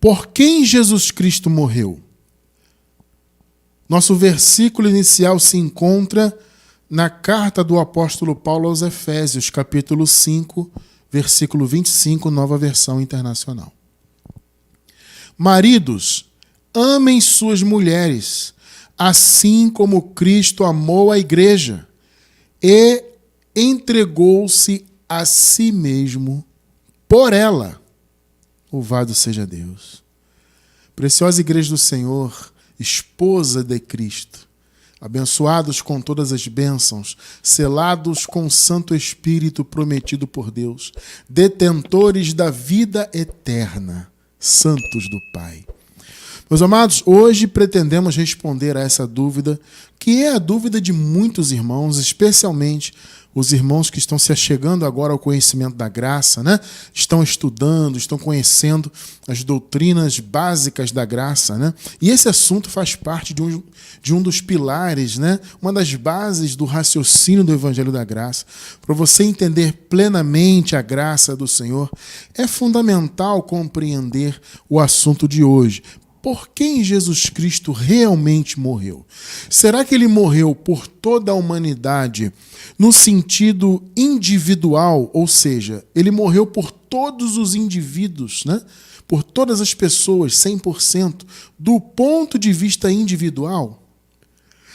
Por quem Jesus Cristo morreu? Nosso versículo inicial se encontra na carta do apóstolo Paulo aos Efésios, capítulo 5, versículo 25, nova versão internacional. Maridos, amem suas mulheres, assim como Cristo amou a igreja e entregou-se a si mesmo por ela. Louvado seja Deus. Preciosa igreja do Senhor, esposa de Cristo, abençoados com todas as bênçãos, selados com o Santo Espírito prometido por Deus, detentores da vida eterna, santos do Pai. Meus amados, hoje pretendemos responder a essa dúvida, que é a dúvida de muitos irmãos, especialmente os irmãos que estão se achegando agora ao conhecimento da graça, né? Estão estudando, estão conhecendo as doutrinas básicas da graça, né? E esse assunto faz parte de um dos pilares, né? Uma das bases do raciocínio do Evangelho da Graça. Para você entender plenamente a graça do Senhor, é fundamental compreender o assunto de hoje. Por quem Jesus Cristo realmente morreu? Será que ele morreu por toda a humanidade no sentido individual? Ou seja, ele morreu por todos os indivíduos, né? Por todas as pessoas, 100%, do ponto de vista individual?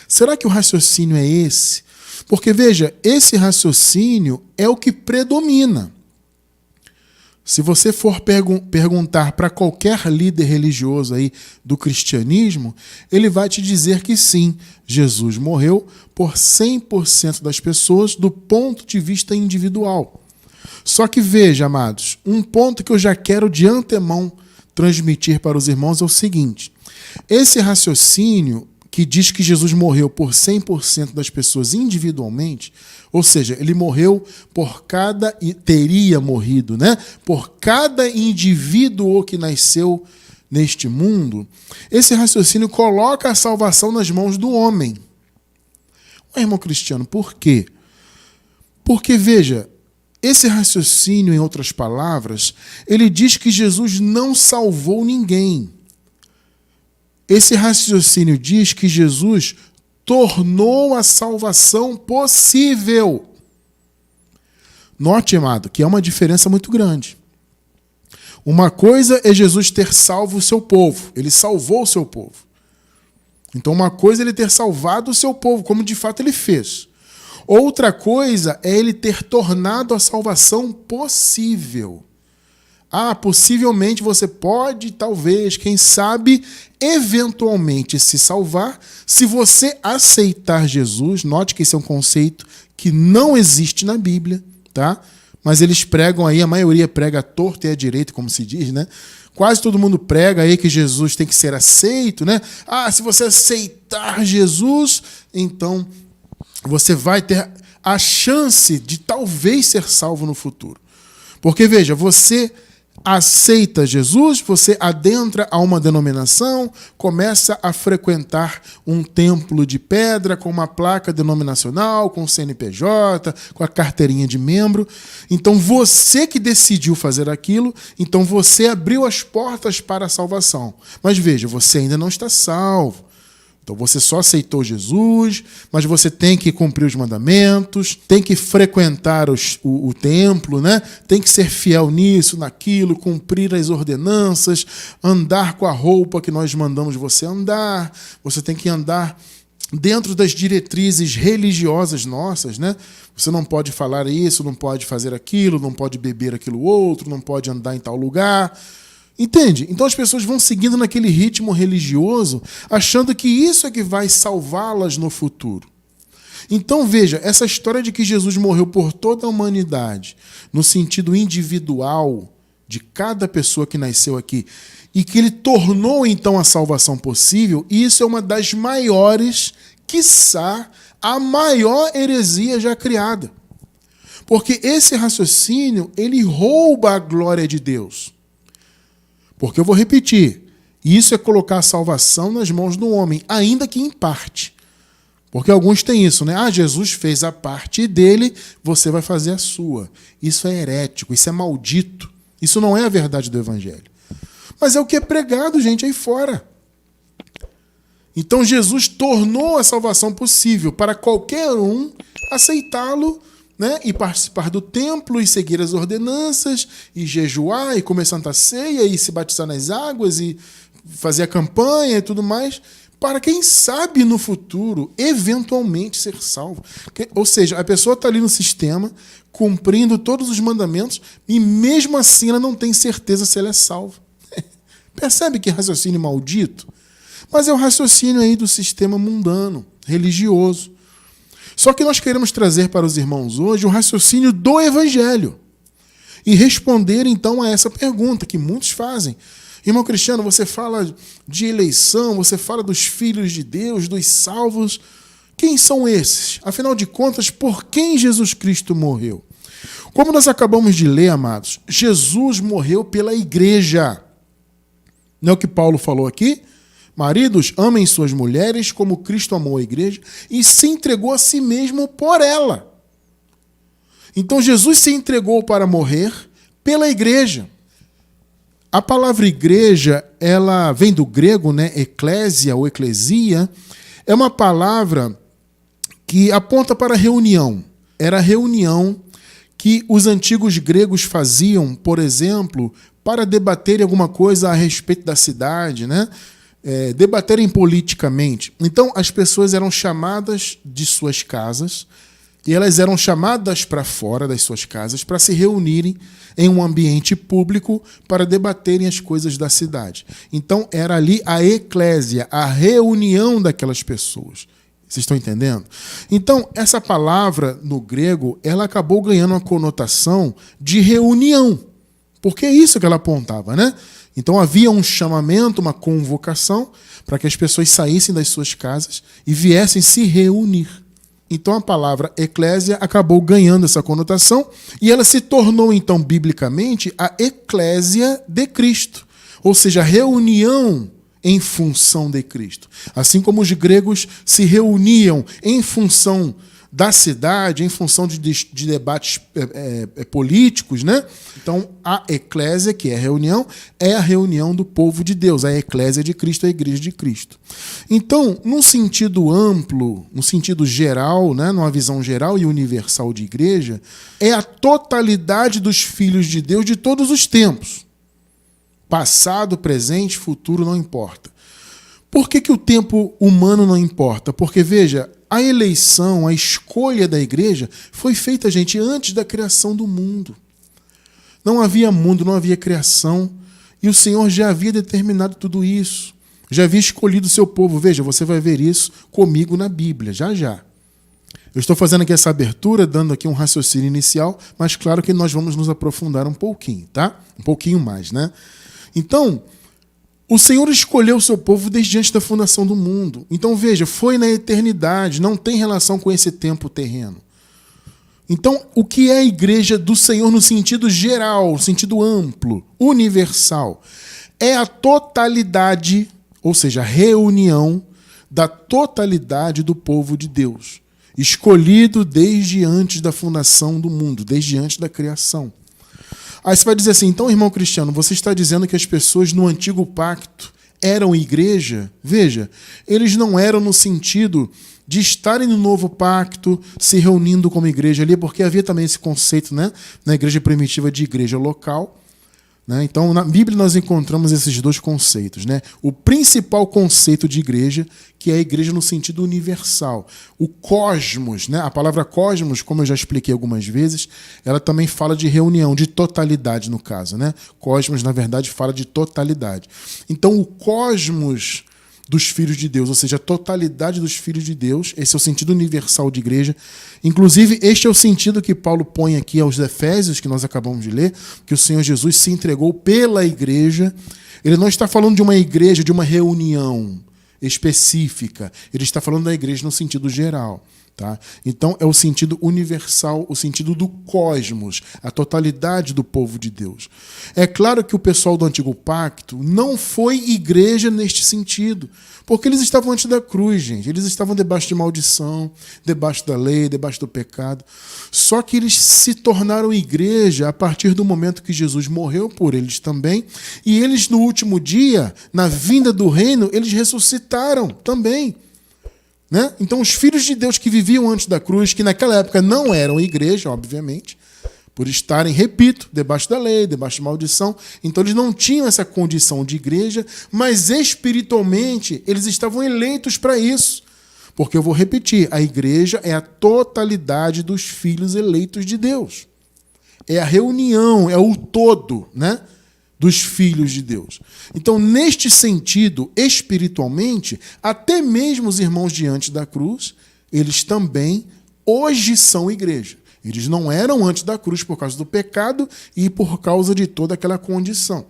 Será que o raciocínio é esse? Porque, veja, esse raciocínio é o que predomina. Se você for perguntar para qualquer líder religioso aí do cristianismo, ele vai te dizer que sim, Jesus morreu por 100% das pessoas do ponto de vista individual. Só que veja, amados, um ponto que eu já quero de antemão transmitir para os irmãos é o seguinte: esse raciocínio que diz que Jesus morreu por 100% das pessoas individualmente, ou seja, ele morreu teria morrido, né? Por cada indivíduo que nasceu neste mundo, esse raciocínio coloca a salvação nas mãos do homem. Ué, irmão Cristiano, por quê? Porque, veja, esse raciocínio, em outras palavras, ele diz que Jesus não salvou ninguém. Esse raciocínio diz que Jesus tornou a salvação possível. Note, amado, que é uma diferença muito grande. Uma coisa é Jesus ter salvo o seu povo. Ele salvou o seu povo. Então, uma coisa é ele ter salvado o seu povo, como de fato ele fez. Outra coisa é ele ter tornado a salvação possível. Possivelmente você pode, talvez, quem sabe, eventualmente se salvar se você aceitar Jesus. Note que esse é um conceito que não existe na Bíblia, tá? Mas eles pregam aí, a maioria prega à torta e à direita, como se diz, né? Quase todo mundo prega aí que Jesus tem que ser aceito, né? Se você aceitar Jesus, então você vai ter a chance de talvez ser salvo no futuro. Porque, veja, você aceita Jesus, você adentra a uma denominação, começa a frequentar um templo de pedra com uma placa denominacional, com CNPJ, com a carteirinha de membro. Então você que decidiu fazer aquilo, então você abriu as portas para a salvação. Mas veja, você ainda não está salvo. Então você só aceitou Jesus, mas você tem que cumprir os mandamentos, tem que frequentar o templo, né? Tem que ser fiel nisso, naquilo, cumprir as ordenanças, andar com a roupa que nós mandamos você andar. Você tem que andar dentro das diretrizes religiosas nossas, né? Você não pode falar isso, não pode fazer aquilo, não pode beber aquilo outro, não pode andar em tal lugar. Entende? Então as pessoas vão seguindo naquele ritmo religioso, achando que isso é que vai salvá-las no futuro. Então veja, essa história de que Jesus morreu por toda a humanidade, no sentido individual de cada pessoa que nasceu aqui, e que ele tornou então a salvação possível, isso é uma das maiores, quiçá a maior heresia já criada. Porque esse raciocínio, ele rouba a glória de Deus. Porque eu vou repetir, isso é colocar a salvação nas mãos do homem, ainda que em parte. Porque alguns têm isso, né? Jesus fez a parte dele, você vai fazer a sua. Isso é herético, isso é maldito. Isso não é a verdade do Evangelho. Mas é o que é pregado, gente, aí fora. Então Jesus tornou a salvação possível para qualquer um aceitá-lo, né, e participar do templo, e seguir as ordenanças, e jejuar, e comer Santa Ceia, e se batizar nas águas, e fazer a campanha e tudo mais, para quem sabe no futuro, eventualmente, ser salvo. Ou seja, a pessoa está ali no sistema, cumprindo todos os mandamentos, e mesmo assim ela não tem certeza se ela é salva. Percebe que raciocínio maldito? Mas é o raciocínio aí do sistema mundano, religioso. Só que nós queremos trazer para os irmãos hoje o raciocínio do Evangelho e responder então a essa pergunta que muitos fazem. Irmão Cristiano, você fala de eleição, você fala dos filhos de Deus, dos salvos. Quem são esses? Afinal de contas, por quem Jesus Cristo morreu? Como nós acabamos de ler, amados, Jesus morreu pela igreja. Não é o que Paulo falou aqui? Maridos, amem suas mulheres como Cristo amou a igreja e se entregou a si mesmo por ela. Então Jesus se entregou para morrer pela igreja. A palavra igreja, ela vem do grego, né? Eclésia ou eclesia, é uma palavra que aponta para reunião. Era a reunião que os antigos gregos faziam, por exemplo, para debaterem alguma coisa a respeito da cidade, né? Debaterem politicamente. Então, as pessoas eram chamadas de suas casas e elas eram chamadas para fora das suas casas para se reunirem em um ambiente público para debaterem as coisas da cidade. Então, era ali a eclésia, a reunião daquelas pessoas. Vocês estão entendendo? Então, essa palavra no grego, ela acabou ganhando uma conotação de reunião, porque é isso que ela apontava, né? Então havia um chamamento, uma convocação para que as pessoas saíssem das suas casas e viessem se reunir. Então a palavra eclésia acabou ganhando essa conotação e ela se tornou então biblicamente a eclésia de Cristo, ou seja, a reunião em função de Cristo. Assim como os gregos se reuniam em função da cidade, em função de debates políticos, né? Então, a eclésia, que é a reunião do povo de Deus, a eclésia de Cristo, a igreja de Cristo. Então, num sentido amplo, num sentido geral, né? Numa visão geral e universal de igreja, é a totalidade dos filhos de Deus de todos os tempos. Passado, presente, futuro, não importa. Por que o tempo humano não importa? Porque, veja, a eleição, a escolha da igreja foi feita, gente, antes da criação do mundo. Não havia mundo, não havia criação. E o Senhor já havia determinado tudo isso. Já havia escolhido o seu povo. Veja, você vai ver isso comigo na Bíblia, já já. Eu estou fazendo aqui essa abertura, dando aqui um raciocínio inicial, mas claro que nós vamos nos aprofundar um pouquinho, tá? Um pouquinho mais, né? Então, o Senhor escolheu o seu povo desde antes da fundação do mundo. Então, veja, foi na eternidade, não tem relação com esse tempo terreno. Então, o que é a igreja do Senhor no sentido geral, no sentido amplo, universal? É a totalidade, ou seja, a reunião da totalidade do povo de Deus, escolhido desde antes da fundação do mundo, desde antes da criação. Aí você vai dizer assim, então, irmão Cristiano, você está dizendo que as pessoas no antigo pacto eram igreja? Veja, eles não eram no sentido de estarem no novo pacto, se reunindo como igreja ali, porque havia também esse conceito, né, na igreja primitiva de igreja local. Né? Então, na Bíblia nós encontramos esses dois conceitos. Né? O principal conceito de igreja, que é a igreja no sentido universal. O cosmos, né? A palavra cosmos, como eu já expliquei algumas vezes, ela também fala de reunião, de totalidade no caso. Né? Cosmos, na verdade, fala de totalidade. Então, o cosmos dos filhos de Deus, ou seja, a totalidade dos filhos de Deus, esse é o sentido universal de igreja. Inclusive, este é o sentido que Paulo põe aqui aos Efésios, que nós acabamos de ler, que o Senhor Jesus se entregou pela igreja. Ele não está falando de uma igreja, de uma reunião específica. Ele está falando da igreja no sentido geral. Tá? Então, é o sentido universal, o sentido do cosmos, a totalidade do povo de Deus. É claro que o pessoal do Antigo Pacto não foi igreja neste sentido, porque eles estavam antes da cruz, gente. Eles estavam debaixo de maldição, debaixo da lei, debaixo do pecado. Só que eles se tornaram igreja a partir do momento que Jesus morreu por eles também. E eles, no último dia, na vinda do reino, eles ressuscitaram também. Né? Então, os filhos de Deus que viviam antes da cruz, que naquela época não eram igreja, obviamente, por estarem, repito, debaixo da lei, debaixo de maldição, então eles não tinham essa condição de igreja, mas espiritualmente eles estavam eleitos para isso. Porque eu vou repetir, a igreja é a totalidade dos filhos eleitos de Deus. É a reunião, é o todo, né? Dos filhos de Deus. Então, neste sentido, espiritualmente, até mesmo os irmãos diante da cruz, eles também hoje são igreja. Eles não eram antes da cruz por causa do pecado e por causa de toda aquela condição.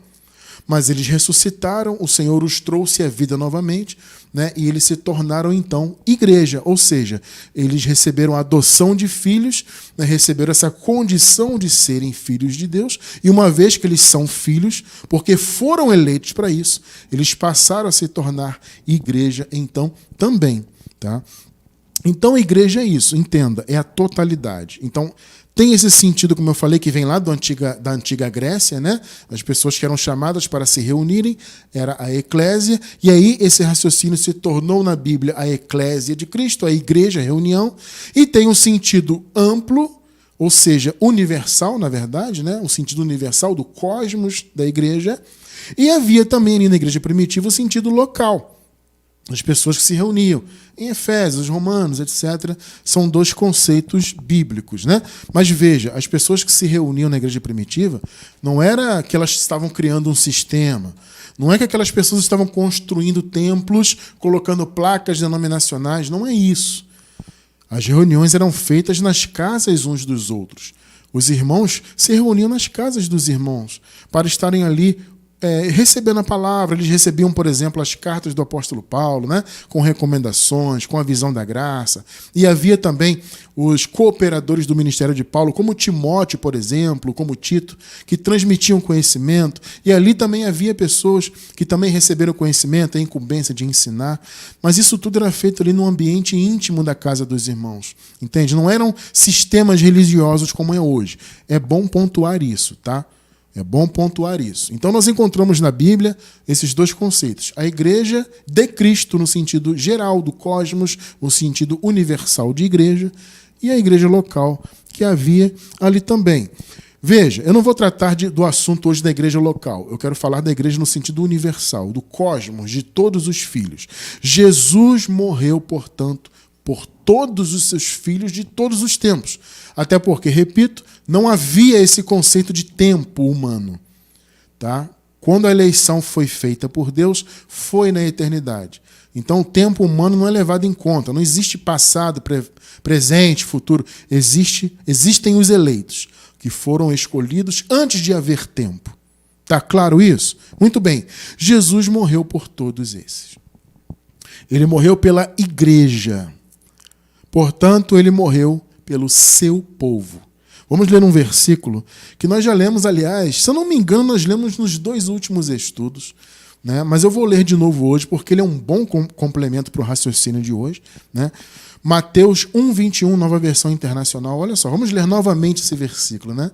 Mas eles ressuscitaram, o Senhor os trouxe à vida novamente, né? E eles se tornaram, então, igreja. Ou seja, eles receberam a adoção de filhos, né? Receberam essa condição de serem filhos de Deus. E uma vez que eles são filhos, porque foram eleitos para isso, eles passaram a se tornar igreja, então, também. Tá? Então, a igreja é isso, entenda, é a totalidade. Então, tem esse sentido, como eu falei, que vem lá da antiga Grécia, né? As pessoas que eram chamadas para se reunirem, era a eclésia, e aí esse raciocínio se tornou na Bíblia a eclésia de Cristo, a igreja, a reunião, e tem um sentido amplo, ou seja, universal, na verdade, né? Um sentido universal do cosmos da igreja, e havia também ali na igreja primitiva o sentido local. As pessoas que se reuniam em Efésios, Romanos, etc., são dois conceitos bíblicos, né? Mas veja, as pessoas que se reuniam na igreja primitiva não era que elas estavam criando um sistema, não é que aquelas pessoas estavam construindo templos, colocando placas denominacionais, não é isso. As reuniões eram feitas nas casas uns dos outros. Os irmãos se reuniam nas casas dos irmãos para estarem ali recebendo a palavra. Eles recebiam, por exemplo, as cartas do apóstolo Paulo, né, com recomendações, com a visão da graça. E havia também os cooperadores do ministério de Paulo, como Timóteo, por exemplo, como Tito, que transmitiam conhecimento. E ali também havia pessoas que também receberam conhecimento, a incumbência de ensinar. Mas isso tudo era feito ali no ambiente íntimo da casa dos irmãos. Entende? Não eram sistemas religiosos como é hoje. É bom pontuar isso, tá? É bom pontuar isso. Então nós encontramos na Bíblia esses dois conceitos. A igreja de Cristo no sentido geral do cosmos, no sentido universal de igreja, e a igreja local que havia ali também. Veja, eu não vou tratar do assunto hoje da igreja local. Eu quero falar da igreja no sentido universal, do cosmos, de todos os filhos. Jesus morreu, portanto, por todos os seus filhos de todos os tempos. Até porque, repito, não havia esse conceito de tempo humano. Tá? Quando a eleição foi feita por Deus, foi na eternidade. Então o tempo humano não é levado em conta. Não existe passado, presente, futuro. Existem os eleitos, que foram escolhidos antes de haver tempo. Está claro isso? Muito bem. Jesus morreu por todos esses. Ele morreu pela igreja. Portanto, ele morreu pelo seu povo. Vamos ler um versículo que nós já lemos, aliás, se eu não me engano, nós lemos nos 2 últimos estudos, né? Mas eu vou ler de novo hoje, porque ele é um bom complemento para o raciocínio de hoje, né? Mateus 1:21, nova versão internacional. Olha só, vamos ler novamente esse versículo, né?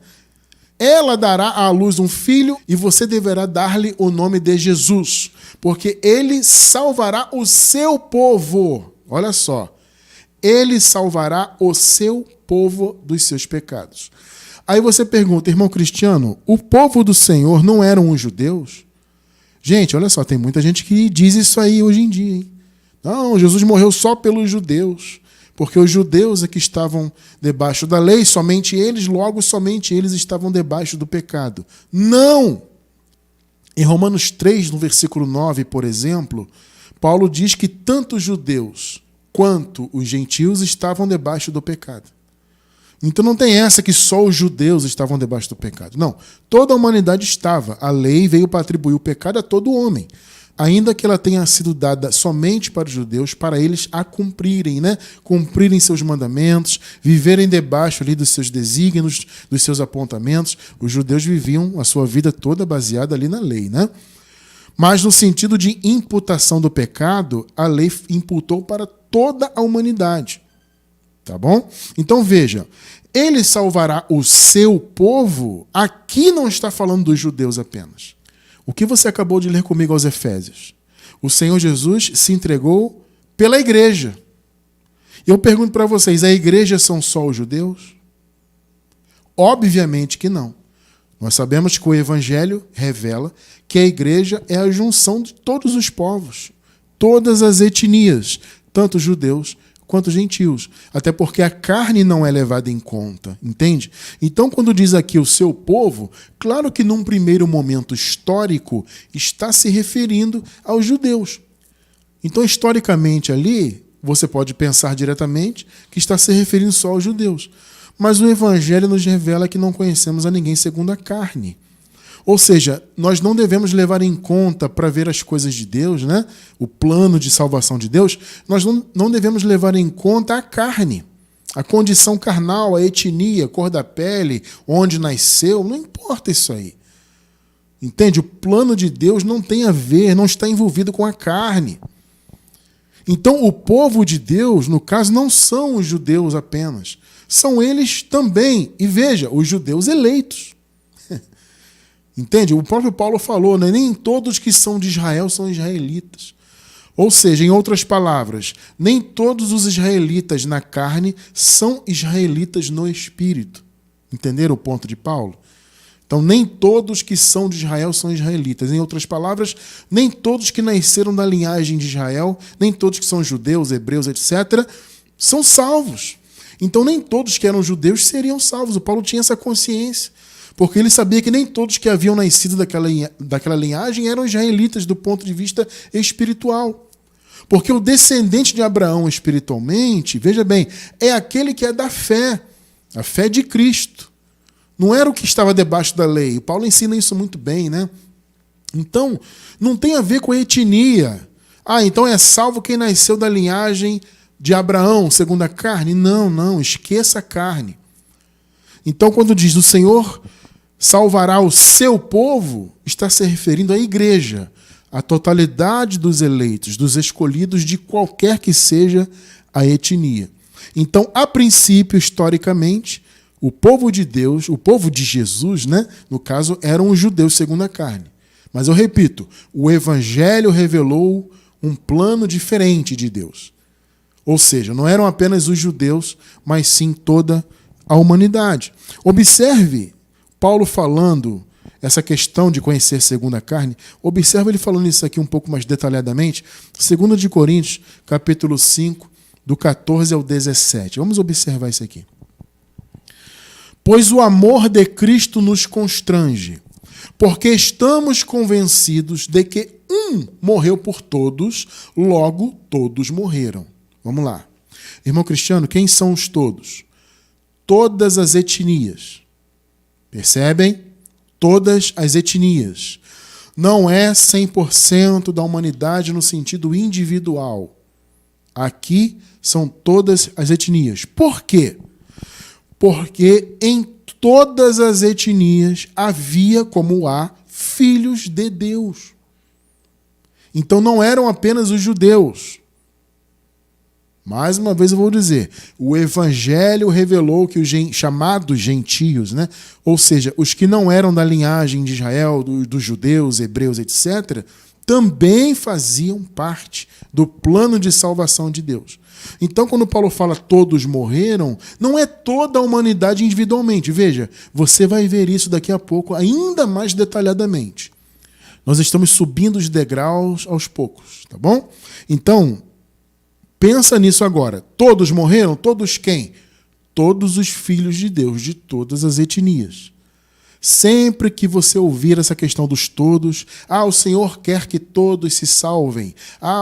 Ela dará à luz um filho e você deverá dar-lhe o nome de Jesus, porque ele salvará o seu povo. Olha só. Ele salvará o seu povo dos seus pecados. Aí você pergunta, irmão Cristiano, o povo do Senhor não eram os judeus? Gente, olha só, tem muita gente que diz isso aí hoje em dia. Hein? Não, Jesus morreu só pelos judeus, porque os judeus é que estavam debaixo da lei, somente eles, logo somente eles estavam debaixo do pecado. Não! Em Romanos 3, no versículo 9, por exemplo, Paulo diz que tanto os judeus quanto os gentios estavam debaixo do pecado. Então não tem essa que só os judeus estavam debaixo do pecado. Não, toda a humanidade estava. A lei veio para atribuir o pecado a todo homem. ainda que ela tenha sido dada somente para os judeus, para eles a cumprirem, né? Cumprirem seus mandamentos, viverem debaixo ali dos seus desígnios, dos seus apontamentos. Os judeus viviam a sua vida toda baseada ali na lei, né? Mas no sentido de imputação do pecado, a lei imputou para toda a humanidade. Tá bom? Então veja, ele salvará o seu povo, aqui não está falando dos judeus apenas. O que você acabou de ler comigo aos Efésios? O Senhor Jesus se entregou pela igreja. Eu pergunto para vocês, a igreja são só os judeus? Obviamente que não. Nós sabemos que o Evangelho revela que a igreja é a junção de todos os povos, todas as etnias, tanto judeus quanto gentios. Até porque a carne não é levada em conta, entende? Então, quando diz aqui o seu povo, claro que num primeiro momento histórico está se referindo aos judeus. Então, historicamente ali, você pode pensar diretamente que está se referindo só aos judeus. Mas o Evangelho nos revela que não conhecemos a ninguém segundo a carne. Ou seja, nós não devemos levar em conta para ver as coisas de Deus, né? O plano de salvação de Deus, nós não devemos levar em conta a carne, a condição carnal, a etnia, a cor da pele, onde nasceu, não importa isso aí. Entende? O plano de Deus não tem a ver, não está envolvido com a carne. Então, o povo de Deus, no caso, não são os judeus apenas. São eles também. E veja, os judeus eleitos. Entende? O próprio Paulo falou, né? Nem todos que são de Israel são israelitas. Ou seja, em outras palavras, nem todos os israelitas na carne são israelitas no espírito. Entenderam o ponto de Paulo? Então, nem todos que são de Israel são israelitas. Em outras palavras, nem todos que nasceram da linhagem de Israel, nem todos que são judeus, hebreus, etc., são salvos. Então, nem todos que eram judeus seriam salvos. O Paulo tinha essa consciência, porque ele sabia que nem todos que haviam nascido daquela linhagem eram israelitas do ponto de vista espiritual. Porque o descendente de Abraão espiritualmente, veja bem, é aquele que é da fé, a fé de Cristo. Não era o que estava debaixo da lei. O Paulo ensina isso muito bem, né? Então, não tem a ver com a etnia. Ah, então é salvo quem nasceu da linhagem de Abraão, segundo a carne? Não, esqueça a carne. Então, quando diz o Senhor salvará o seu povo, está se referindo à igreja, à totalidade dos eleitos, dos escolhidos de qualquer que seja a etnia. Então, a princípio, historicamente, o povo de Deus, o povo de Jesus, né, no caso, eram os judeus segundo a carne. Mas eu repito, o Evangelho revelou um plano diferente de Deus. Ou seja, não eram apenas os judeus, mas sim toda a humanidade. Observe Paulo falando essa questão de conhecer segundo a carne. Observe ele falando isso aqui um pouco mais detalhadamente. 2 de Coríntios, capítulo 5, do 14 ao 17. Vamos observar isso aqui. Pois o amor de Cristo nos constrange, porque estamos convencidos de que um morreu por todos, logo todos morreram. Vamos lá. Irmão Cristiano, quem são os todos? Todas as etnias. Percebem? Todas as etnias. Não é 100% da humanidade no sentido individual. Aqui são todas as etnias. Por quê? Porque em todas as etnias havia, como há, filhos de Deus. Então não eram apenas os judeus. Mais uma vez eu vou dizer, o Evangelho revelou que os chamados gentios, né, ou seja, os que não eram da linhagem de Israel, dos judeus, hebreus, etc., também faziam parte do plano de salvação de Deus. Então, quando Paulo fala todos morreram, não é toda a humanidade individualmente. Veja, você vai ver isso daqui a pouco ainda mais detalhadamente. Nós estamos subindo os degraus aos poucos, tá bom? Então, pensa nisso agora. Todos morreram? Todos quem? Todos os filhos de Deus, de todas as etnias. Sempre que você ouvir essa questão dos todos, o Senhor quer que todos se salvem.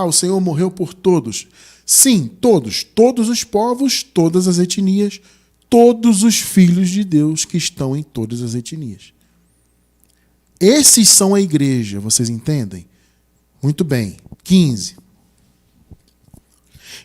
O Senhor morreu por todos. Sim, todos os povos, todas as etnias, todos os filhos de Deus que estão em todas as etnias. Esses são a igreja, vocês entendem? Muito bem. 15.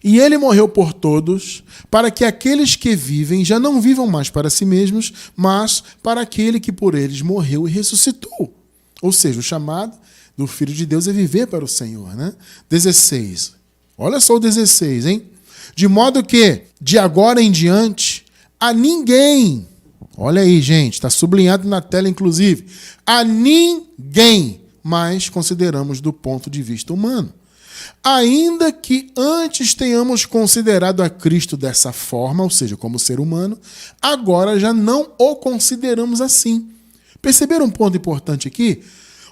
E ele morreu por todos, para que aqueles que vivem já não vivam mais para si mesmos, mas para aquele que por eles morreu e ressuscitou. Ou seja, o chamado do Filho de Deus é viver para o Senhor, né? 16. Olha só o 16, hein? De modo que, de agora em diante, a ninguém, olha aí, gente, está sublinhado na tela, inclusive, a ninguém mais consideramos do ponto de vista humano. Ainda que antes tenhamos considerado a Cristo dessa forma, ou seja, como ser humano, agora já não o consideramos assim. Perceberam um ponto importante aqui?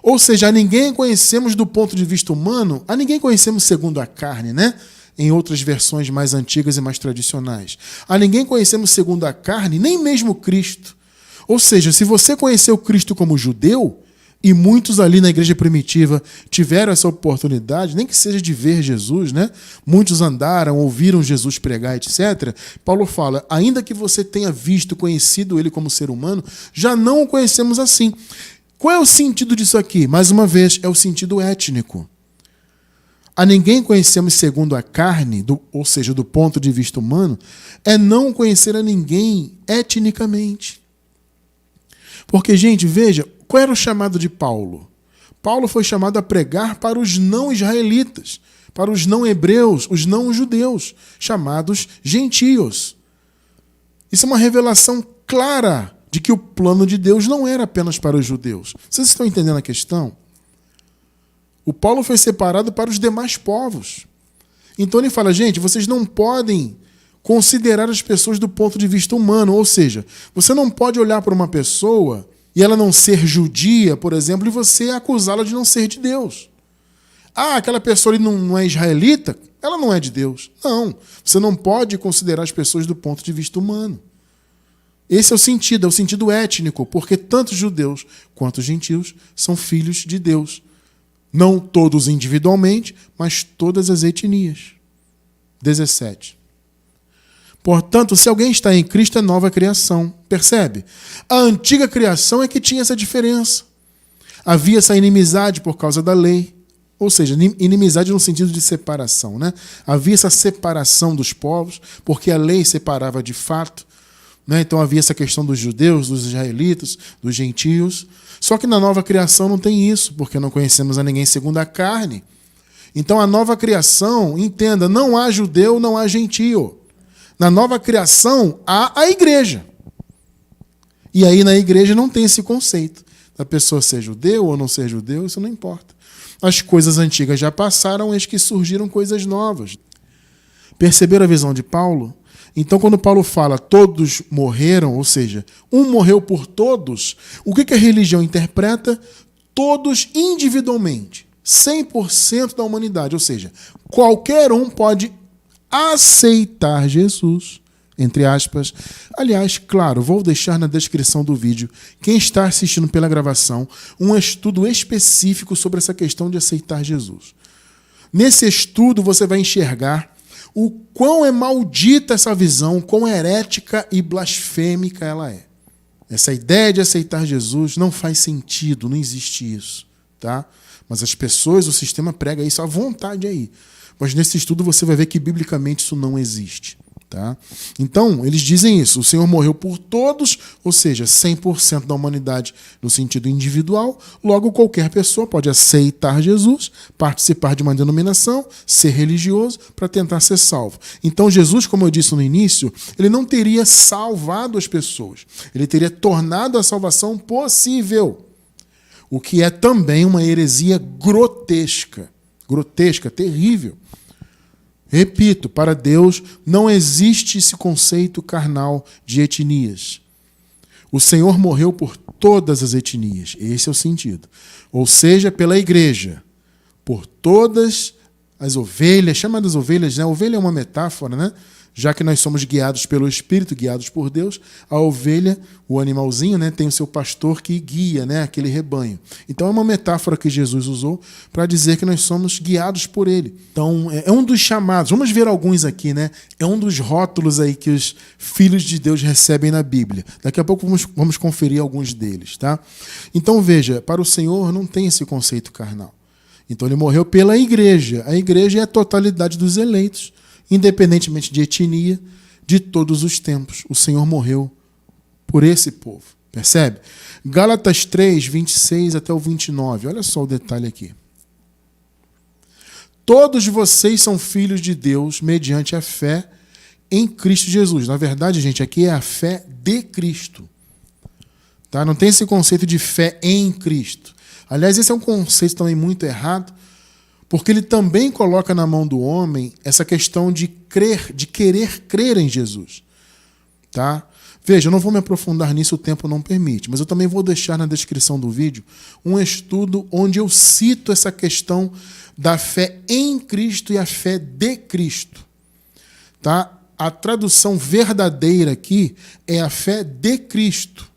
Ou seja, a ninguém conhecemos do ponto de vista humano, a ninguém conhecemos segundo a carne, né? Em outras versões mais antigas e mais tradicionais. A ninguém conhecemos segundo a carne, nem mesmo Cristo. Ou seja, se você conheceu Cristo como judeu, e muitos ali na igreja primitiva tiveram essa oportunidade, nem que seja de ver Jesus, né? Muitos andaram, ouviram Jesus pregar, etc. Paulo fala, ainda que você tenha visto, conhecido ele como ser humano, já não o conhecemos assim. Qual é o sentido disso aqui? Mais uma vez, é o sentido étnico. A ninguém conhecemos segundo a carne, ou seja, do ponto de vista humano, é não conhecer a ninguém etnicamente. Porque, gente, veja, qual era o chamado de Paulo? Paulo foi chamado a pregar para os não-israelitas, para os não-hebreus, os não-judeus, chamados gentios. Isso é uma revelação clara de que o plano de Deus não era apenas para os judeus. Vocês estão entendendo a questão? O Paulo foi separado para os demais povos. Então ele fala, gente, vocês não podem considerar as pessoas do ponto de vista humano, ou seja, você não pode olhar para uma pessoa e ela não ser judia, por exemplo, e você acusá-la de não ser de Deus. Ah, aquela pessoa ali não é israelita, ela não é de Deus. Não, você não pode considerar as pessoas do ponto de vista humano. Esse é o sentido étnico, porque tanto os judeus quanto os gentios são filhos de Deus. Não todos individualmente, mas todas as etnias. 17. Portanto, se alguém está em Cristo, é nova criação. Percebe? A antiga criação é que tinha essa diferença. Havia essa inimizade por causa da lei. Ou seja, inimizade no sentido de separação, né? Havia essa separação dos povos, porque a lei separava de fato. Né? Então havia essa questão dos judeus, dos israelitas, dos gentios. Só que na nova criação não tem isso, porque não conhecemos a ninguém segundo a carne. Então a nova criação, entenda, não há judeu, não há gentio. Na nova criação, há a igreja. E aí na igreja não tem esse conceito. Da pessoa ser judeu ou não ser judeu, isso não importa. As coisas antigas já passaram, eis que surgiram coisas novas. Perceberam a visão de Paulo? Então, quando Paulo fala todos morreram, ou seja, um morreu por todos, o que a religião interpreta? Todos individualmente. 100% da humanidade. Ou seja, qualquer um pode aceitar Jesus, entre aspas. Aliás, claro, vou deixar na descrição do vídeo, quem está assistindo pela gravação, um estudo específico sobre essa questão de aceitar Jesus. Nesse estudo você vai enxergar o quão é maldita essa visão, quão herética e blasfêmica ela é. Essa ideia de aceitar Jesus não faz sentido, não existe isso, tá? Mas as pessoas, o sistema prega isso à vontade aí. Mas nesse estudo você vai ver que biblicamente isso não existe. Tá? Então, eles dizem isso. O Senhor morreu por todos, ou seja, 100% da humanidade no sentido individual. Logo, qualquer pessoa pode aceitar Jesus, participar de uma denominação, ser religioso para tentar ser salvo. Então, Jesus, como eu disse no início, ele não teria salvado as pessoas. Ele teria tornado a salvação possível. O que é também uma heresia grotesca. Grotesca, terrível. Repito, para Deus não existe esse conceito carnal de etnias. O Senhor morreu por todas as etnias. Esse é o sentido. Ou seja, pela igreja. Por todas as ovelhas, chamadas ovelhas, né? Ovelha é uma metáfora, né? Já que nós somos guiados pelo Espírito, guiados por Deus, a ovelha, o animalzinho, né, tem o seu pastor que guia, né, aquele rebanho. Então é uma metáfora que Jesus usou para dizer que nós somos guiados por ele. Então é um dos chamados, vamos ver alguns aqui, né? É um dos rótulos aí que os filhos de Deus recebem na Bíblia. Daqui a pouco vamos conferir alguns deles, tá? Então veja, para o Senhor não tem esse conceito carnal. Então ele morreu pela igreja. A igreja é a totalidade dos eleitos, independentemente de etnia, de todos os tempos. O Senhor morreu por esse povo. Percebe? Gálatas 3, 26 até o 29. Olha só o detalhe aqui. Todos vocês são filhos de Deus mediante a fé em Cristo Jesus. Na verdade, gente, aqui é a fé de Cristo. Tá? Não tem esse conceito de fé em Cristo. Aliás, esse é um conceito também muito errado, porque ele também coloca na mão do homem essa questão de crer, de querer crer em Jesus. Tá? Veja, eu não vou me aprofundar nisso, o tempo não permite, mas eu também vou deixar na descrição do vídeo um estudo onde eu cito essa questão da fé em Cristo e a fé de Cristo. Tá? A tradução verdadeira aqui é a fé de Cristo.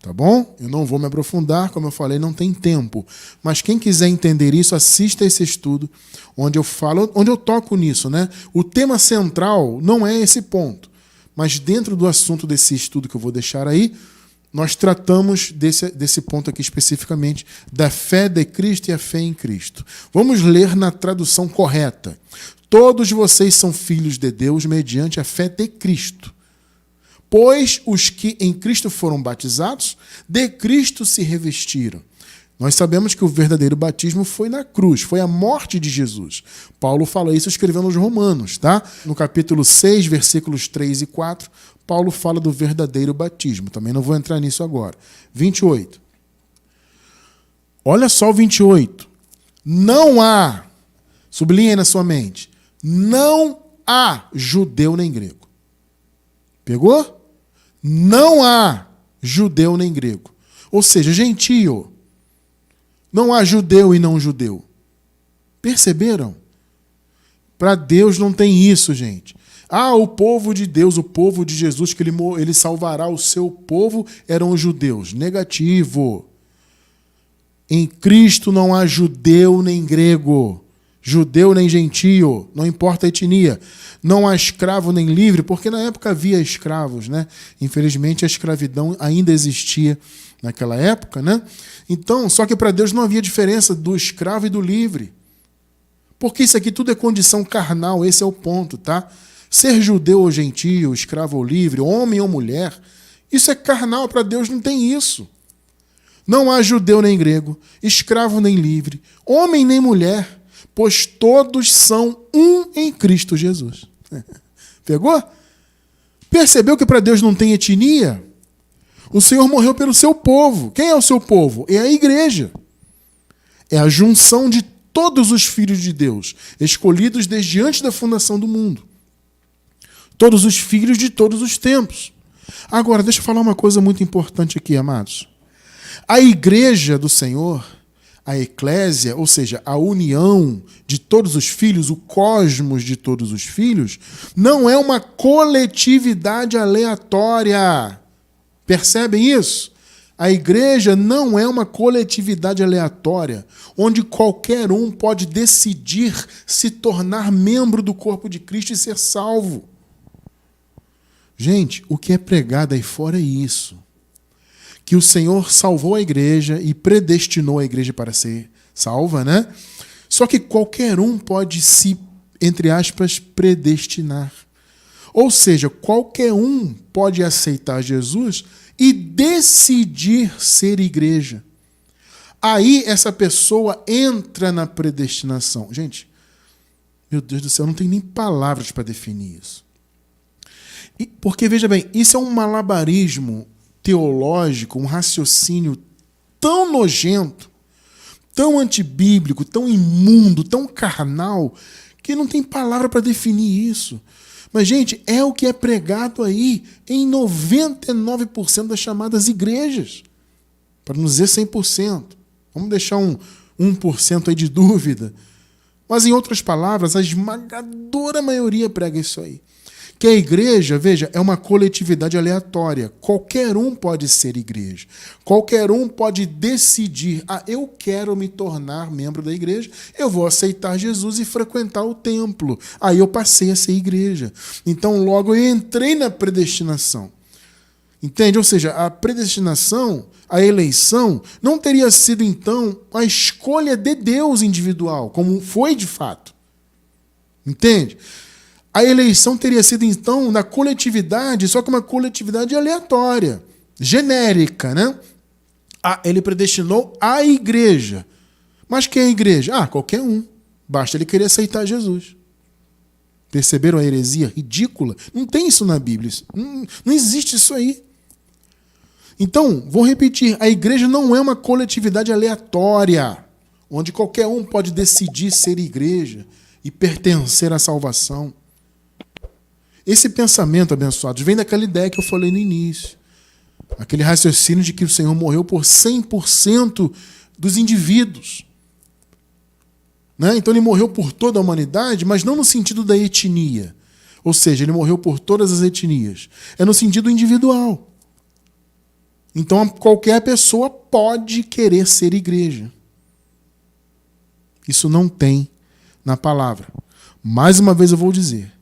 Tá bom? Eu não vou me aprofundar, como eu falei, não tem tempo. Mas quem quiser entender isso, assista esse estudo, onde eu falo, onde eu toco nisso, né? O tema central não é esse ponto, mas dentro do assunto desse estudo que eu vou deixar aí, nós tratamos desse ponto aqui especificamente, da fé de Cristo e a fé em Cristo. Vamos ler na tradução correta. Todos vocês são filhos de Deus mediante a fé de Cristo. Pois os que em Cristo foram batizados, de Cristo se revestiram. Nós sabemos que o verdadeiro batismo foi na cruz, foi a morte de Jesus. Paulo fala isso escrevendo aos Romanos, tá? No capítulo 6, versículos 3 e 4, Paulo fala do verdadeiro batismo. Também não vou entrar nisso agora. 28. Olha só o 28. Não há, sublinhe aí na sua mente, não há judeu nem grego. Pegou? Não há judeu nem grego. Ou seja, gentio. Não há judeu e não judeu. Perceberam? Para Deus não tem isso, gente. Ah, o povo de Deus, o povo de Jesus, que ele salvará o seu povo, eram os judeus. Negativo. Em Cristo não há judeu nem grego. Judeu nem gentio, não importa a etnia. Não há escravo nem livre, porque na época havia escravos, né? Infelizmente a escravidão ainda existia naquela época, né? Então, só que para Deus não havia diferença do escravo e do livre. Porque isso aqui tudo é condição carnal, esse é o ponto, tá? Ser judeu ou gentio, escravo ou livre, homem ou mulher, isso é carnal, para Deus não tem isso. Não há judeu nem grego, escravo nem livre, homem nem mulher, pois todos são um em Cristo Jesus. Pegou? Percebeu que para Deus não tem etnia? O Senhor morreu pelo seu povo. Quem é o seu povo? É a igreja. É a junção de todos os filhos de Deus, escolhidos desde antes da fundação do mundo. Todos os filhos de todos os tempos. Agora, deixa eu falar uma coisa muito importante aqui, amados. A igreja do Senhor, a eclésia, ou seja, a união de todos os filhos, o cosmos de todos os filhos, não é uma coletividade aleatória. Percebem isso? A igreja não é uma coletividade aleatória, onde qualquer um pode decidir se tornar membro do corpo de Cristo e ser salvo. Gente, o que é pregado aí fora é isso. Que o Senhor salvou a igreja e predestinou a igreja para ser salva, né? Só que qualquer um pode se, entre aspas, predestinar. Ou seja, qualquer um pode aceitar Jesus e decidir ser igreja. Aí essa pessoa entra na predestinação. Gente, meu Deus do céu, não tem nem palavras para definir isso. Porque, veja bem, isso é um malabarismo teológico, um raciocínio tão nojento, tão antibíblico, tão imundo, tão carnal, que não tem palavra para definir isso. Mas, gente, é o que é pregado aí em 99% das chamadas igrejas. Para não dizer 100%. Vamos deixar um 1% aí de dúvida. Mas, em outras palavras, a esmagadora maioria prega isso aí. Que a igreja, veja, é uma coletividade aleatória. Qualquer um pode ser igreja. Qualquer um pode decidir, eu quero me tornar membro da igreja, eu vou aceitar Jesus e frequentar o templo. Aí eu passei a ser igreja. Então logo eu entrei na predestinação. Entende? Ou seja, a predestinação, a eleição, não teria sido, então, a escolha de Deus individual, como foi de fato. Entende? A eleição teria sido, então, da coletividade, só que uma coletividade aleatória, genérica, né? Ele predestinou a igreja. Mas quem é a igreja? Qualquer um. Basta ele querer aceitar Jesus. Perceberam a heresia ridícula? Não tem isso na Bíblia. Não existe isso aí. Então, vou repetir, a igreja não é uma coletividade aleatória, onde qualquer um pode decidir ser igreja e pertencer à salvação. Esse pensamento, abençoados, vem daquela ideia que eu falei no início. Aquele raciocínio de que o Senhor morreu por 100% dos indivíduos. Né? Então ele morreu por toda a humanidade, mas não no sentido da etnia. Ou seja, ele morreu por todas as etnias. É no sentido individual. Então qualquer pessoa pode querer ser igreja. Isso não tem na palavra. Mais uma vez eu vou dizer.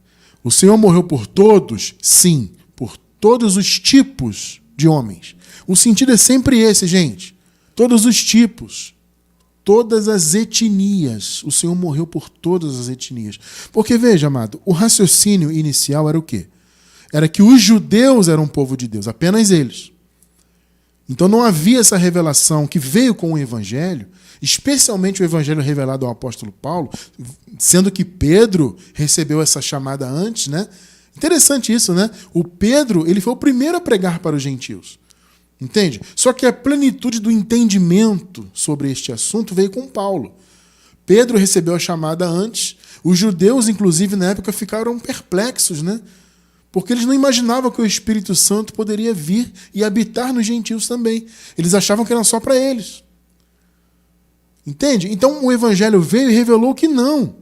O Senhor morreu por todos? Sim. Por todos os tipos de homens. O sentido é sempre esse, gente. Todos os tipos. Todas as etnias. O Senhor morreu por todas as etnias. Porque, veja, amado, o raciocínio inicial era o quê? Era que os judeus eram o povo de Deus, apenas eles. Então não havia essa revelação que veio com o Evangelho, especialmente o Evangelho revelado ao apóstolo Paulo, sendo que Pedro recebeu essa chamada antes, né? Interessante isso, né? O Pedro, ele foi o primeiro a pregar para os gentios. Entende? Só que a plenitude do entendimento sobre este assunto veio com Paulo. Pedro recebeu a chamada antes. Os judeus, inclusive, na época, ficaram perplexos, né? Porque eles não imaginavam que o Espírito Santo poderia vir e habitar nos gentios também. Eles achavam que era só para eles. Entende? Então o Evangelho veio e revelou que não.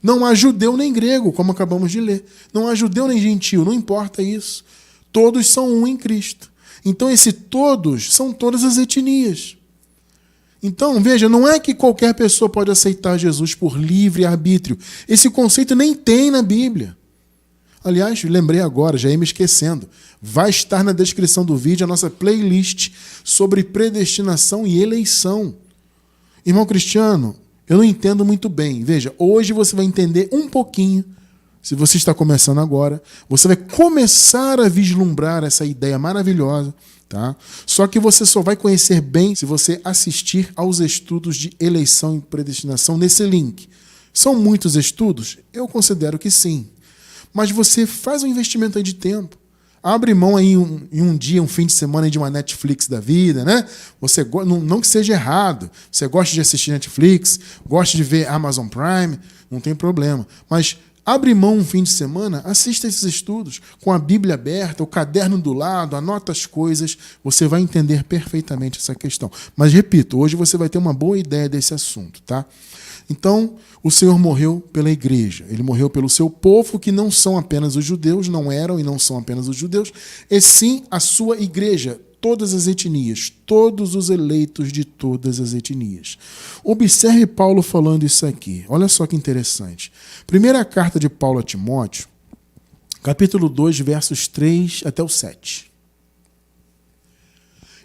Não há judeu nem grego, como acabamos de ler. Não há judeu nem gentio, não importa isso. Todos são um em Cristo. Então esse todos são todas as etnias. Então, veja, não é que qualquer pessoa pode aceitar Jesus por livre arbítrio. Esse conceito nem tem na Bíblia. Aliás, lembrei agora, já ia me esquecendo. Vai estar na descrição do vídeo a nossa playlist sobre predestinação e eleição. Irmão Cristiano, eu não entendo muito bem. Veja, hoje você vai entender um pouquinho. Se você está começando agora, você vai começar a vislumbrar essa ideia maravilhosa. Tá? Só que você só vai conhecer bem se você assistir aos estudos de eleição e predestinação nesse link. São muitos estudos? Eu considero que sim. Mas você faz um investimento aí de tempo. Abre mão aí em um dia, um fim de semana aí de uma Netflix da vida, né? Você não que seja errado. Você gosta de assistir Netflix, gosta de ver Amazon Prime, não tem problema. Mas abre mão um fim de semana, assista esses estudos com a Bíblia aberta, o caderno do lado, anota as coisas, você vai entender perfeitamente essa questão. Mas repito, hoje você vai ter uma boa ideia desse assunto, tá? Então, o Senhor morreu pela igreja. Ele morreu pelo seu povo, que não são apenas os judeus, não eram e não são apenas os judeus, e sim a sua igreja, todas as etnias, todos os eleitos de todas as etnias. Observe Paulo falando isso aqui. Olha só que interessante. Primeira carta de Paulo a Timóteo, capítulo 2, versos 3 até o 7.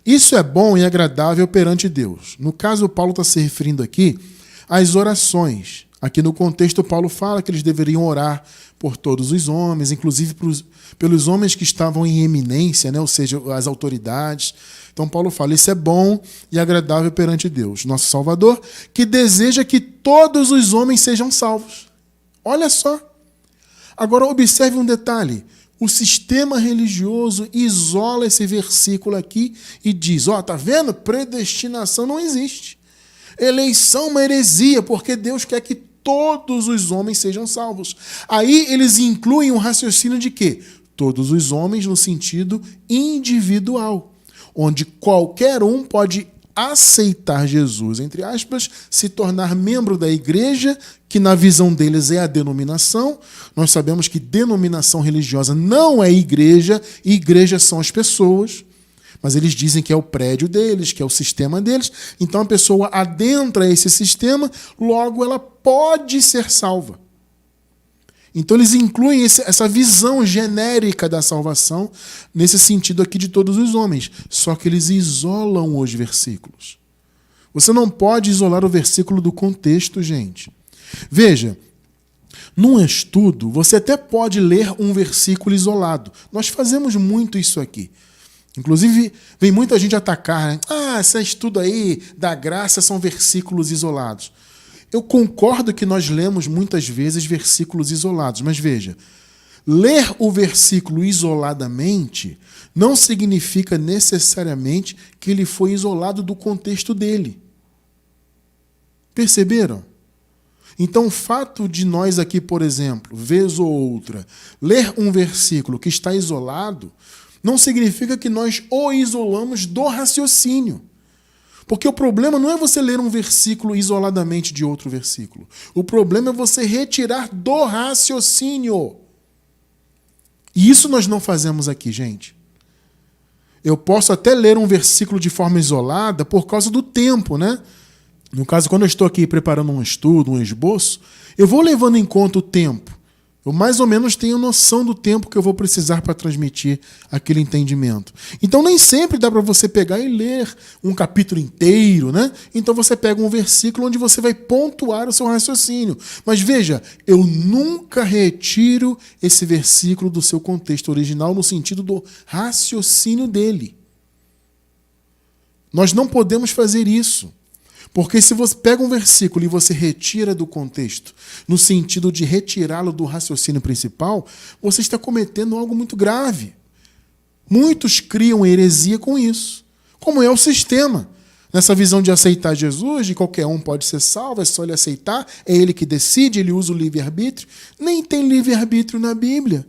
Isso é bom e agradável perante Deus. No caso, Paulo está se referindo aqui às orações. Aqui no contexto, Paulo fala que eles deveriam orar por todos os homens, inclusive pelos homens que estavam em eminência, né? Ou seja, as autoridades. Então Paulo fala, isso é bom e agradável perante Deus, nosso Salvador, que deseja que todos os homens sejam salvos. Olha só. Agora observe um detalhe. O sistema religioso isola esse versículo aqui e diz, tá vendo? Predestinação não existe. Eleição é uma heresia, porque Deus quer que todos os homens sejam salvos. Aí eles incluem um raciocínio de quê? Todos os homens no sentido individual, onde qualquer um pode aceitar Jesus, entre aspas, se tornar membro da igreja, que na visão deles é a denominação. Nós sabemos que denominação religiosa não é igreja, e igreja são as pessoas. Mas eles dizem que é o prédio deles, que é o sistema deles. Então a pessoa adentra esse sistema, logo ela pode ser salva. Então eles incluem essa visão genérica da salvação nesse sentido aqui de todos os homens. Só que eles isolam os versículos. Você não pode isolar o versículo do contexto, gente. Veja, num estudo, você até pode ler um versículo isolado. Nós fazemos muito isso aqui. Inclusive, vem muita gente atacar, né? Esse estudo aí da graça são versículos isolados. Eu concordo que nós lemos muitas vezes versículos isolados, mas veja, ler o versículo isoladamente não significa necessariamente que ele foi isolado do contexto dele. Perceberam? Então, o fato de nós aqui, por exemplo, vez ou outra, ler um versículo que está isolado, não significa que nós o isolamos do raciocínio. Porque o problema não é você ler um versículo isoladamente de outro versículo. O problema é você retirar do raciocínio. E isso nós não fazemos aqui, gente. Eu posso até ler um versículo de forma isolada por causa do tempo, né? No caso, quando eu estou aqui preparando um estudo, um esboço, eu vou levando em conta o tempo. Eu mais ou menos tenho noção do tempo que eu vou precisar para transmitir aquele entendimento. Então nem sempre dá para você pegar e ler um capítulo inteiro, né? Então você pega um versículo onde você vai pontuar o seu raciocínio. Mas veja, eu nunca retiro esse versículo do seu contexto original no sentido do raciocínio dele. Nós não podemos fazer isso. Porque se você pega um versículo e você retira do contexto, no sentido de retirá-lo do raciocínio principal, você está cometendo algo muito grave. Muitos criam heresia com isso, como é o sistema. Nessa visão de aceitar Jesus, de qualquer um pode ser salvo, é só ele aceitar, é ele que decide, ele usa o livre-arbítrio. Nem tem livre-arbítrio na Bíblia.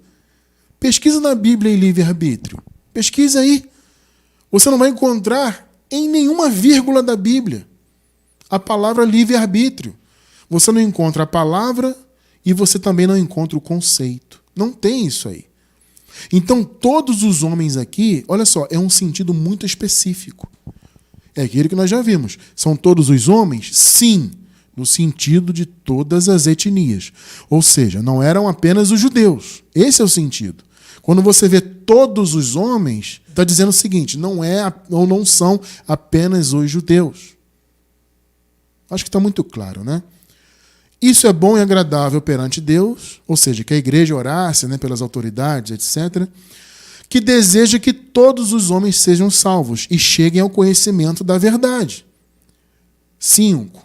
Pesquisa na Bíblia em livre-arbítrio. Pesquisa aí. Você não vai encontrar em nenhuma vírgula da Bíblia a palavra livre-arbítrio. Você não encontra a palavra e você também não encontra o conceito. Não tem isso aí. Então, todos os homens aqui, olha só, é um sentido muito específico. É aquilo que nós já vimos. São todos os homens? Sim, no sentido de todas as etnias. Ou seja, não eram apenas os judeus. Esse é o sentido. Quando você vê todos os homens, está dizendo o seguinte, não é ou não são apenas os judeus. Acho que está muito claro, né? Isso é bom e agradável perante Deus, ou seja, que a igreja orasse, né, pelas autoridades, etc., que deseja que todos os homens sejam salvos e cheguem ao conhecimento da verdade. 5.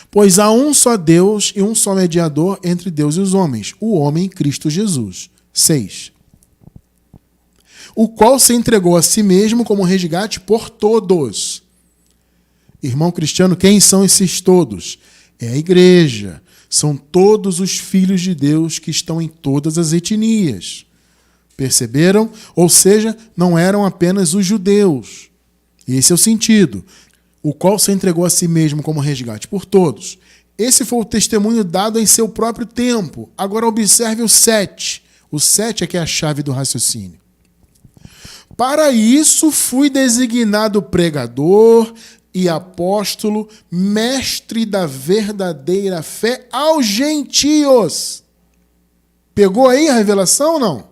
Pois há um só Deus e um só mediador entre Deus e os homens, o homem Cristo Jesus. 6. O qual se entregou a si mesmo como resgate por todos. Irmão cristiano, quem são esses todos? É a igreja. São todos os filhos de Deus que estão em todas as etnias. Perceberam? Ou seja, não eram apenas os judeus. Esse é o sentido. O qual se entregou a si mesmo como resgate por todos. Esse foi o testemunho dado em seu próprio tempo. Agora observe o 7. O 7 é que é a chave do raciocínio. Para isso fui designado pregador e apóstolo, mestre da verdadeira fé aos gentios. Pegou aí a revelação ou não?